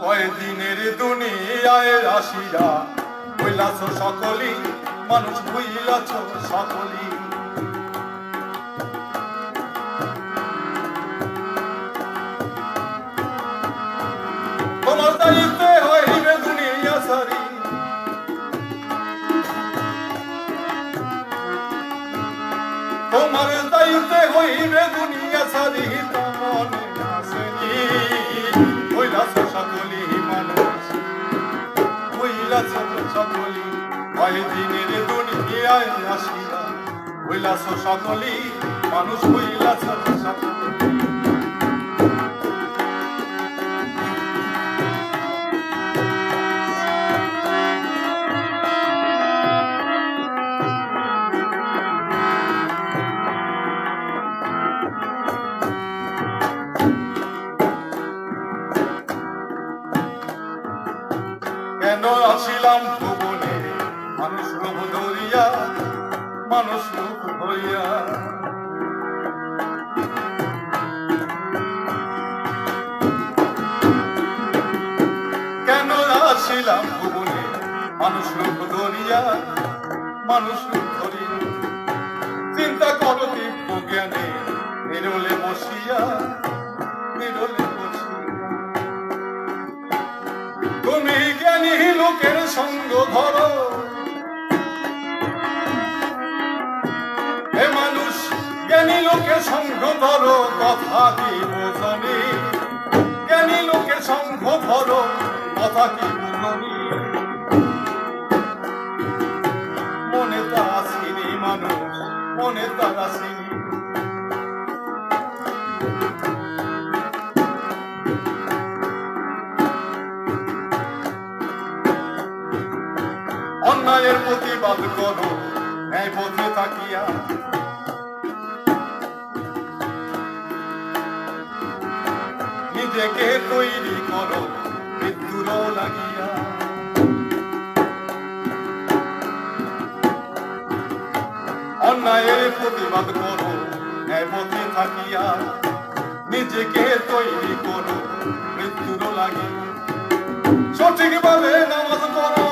কয়দিনের দুনিয়ায় আসিয়া হইলাছ সকলি, মানুষ হইলাছ সকলি। তোমার দায়িত্বে হইবে দুনিয়া সারি, তোমার দায়িত্বে হইবে দুনিয়া সারি। মনে আসেনি হইলাছ সকলি, মানুষ হইলাছ সকলি। কয়দিনের দুনিয়ায় আসিয়া হইলাছ সকলি, মানুষ হইলাছ সকলি। কেন আসিলাম ভুবনে মানুষ রূপ ধরিয়া, মানুষ রূপ হইয়া। কেন আসিলাম ভুবনে মানুষ রূপ ধরিয়া, মানুষ রূপ ধরিয়া। চিন্তা করো দিব্য জ্ঞানে নিরলে বসিয়া, নিরলে বসিয়া। তুমি জ্ঞানী লোকের সঙ্গ ধরো, হে মানুষ জ্ঞানী লোকের সঙ্গ ধরো, কথা কি বোঝনি? জ্ঞানী লোকের সঙ্গ ধরো, কথা কি বোঝনি? মনে তা আসেনি মানুষ, মনে তা আসেনি। অন্যায়ের প্রতিবাদ করো ন্যায় পথে থাকিয়া, নিজেকে তৈরি করো মৃত্যুর লাগিয়া। অন্যায়ের প্রতিবাদ করো ন্যায় পথে থাকিয়া, নিজেকে তৈরি করো মৃত্যুর লাগিয়া। সঠিকভাবে নামাজ পড়ো,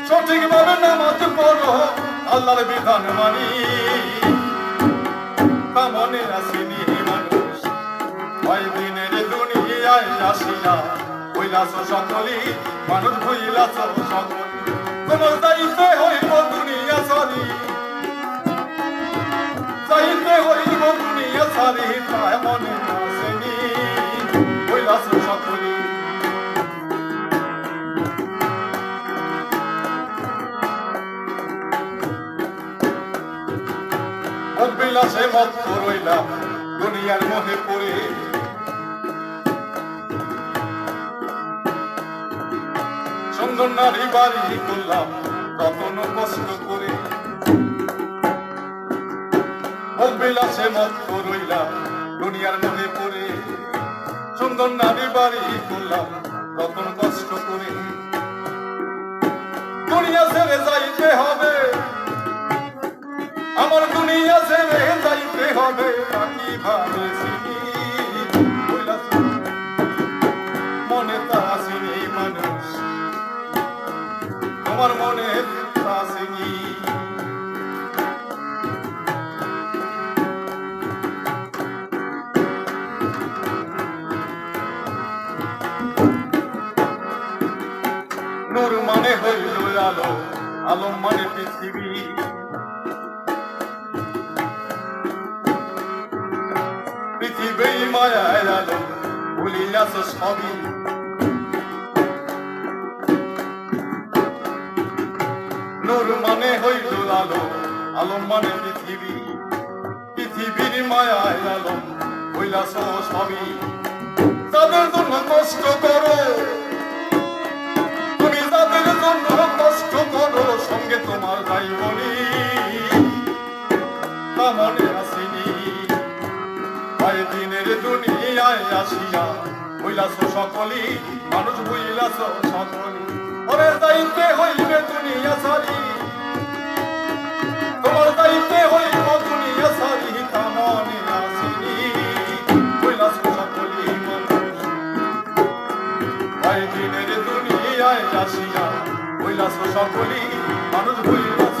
সঠিকভাবে নামাজ পড়ো, আল্লাহর বিধান মানি। তা মনে আসেনি মানুষ, কয়দিনের দুনিয়ায় আসিয়া হইলাছ সকলি, মানুষ হইলাছ সকলি। তোমার দায়িত্বে হইব দুনিয়া সারি, দায়িত্বে হইব দুনিয়া সারি। তাই মনে আসেনি হইলাছ সকলি। বিলাসে মত্ত রইলাম দুনিয়ার মোহে পড়ে, সুন্দর নারী বাড়ি করলাম রতন কষ্ট করে। বিলাসে মত্ত রইলাম দুনিয়ার মোহে পড়ে, সুন্দর নারী বাড়ি করলাম রতন কষ্ট করে। দুনিয়া ছেড়ে যাইতে হবে, আমার দুনিয়া ছেড়ে যাইতে হবে। কিভাবে মনে তা আসেনি মানুষ, তোমার মনে তা আসেনি। নূর মানে হইল আলো, আলম মানে পৃথিবী। পৃথিবী মায়ার আলো ভুলিয়াছ সবই, নূর মানে হইল আলো, আলম মানে পৃথিবী। পৃথিবীর মায়ার আলো হইলাছ সবই। তাদের জন্য কষ্ট করো, তুমি তাদের জন্য কষ্ট করো, সঙ্গে তোমার যাইবনি। তা মনে আসেনি কয়দিনের দুনিয়ায় আসিয়া হইলাছ সকলি, মানুষ হইলাছ সকলি। ওরে দায়িত্বে হইবে দুনিয়া সারি, তোমার দায়িত্বে হইব দুনিয়া সারি। তা মনে আসেনি হইলাছ সকলি মানুষ। তাই দিনের দুনিয়ায় আসিয়া হইলাছ সকলি মানুষ হইলাছ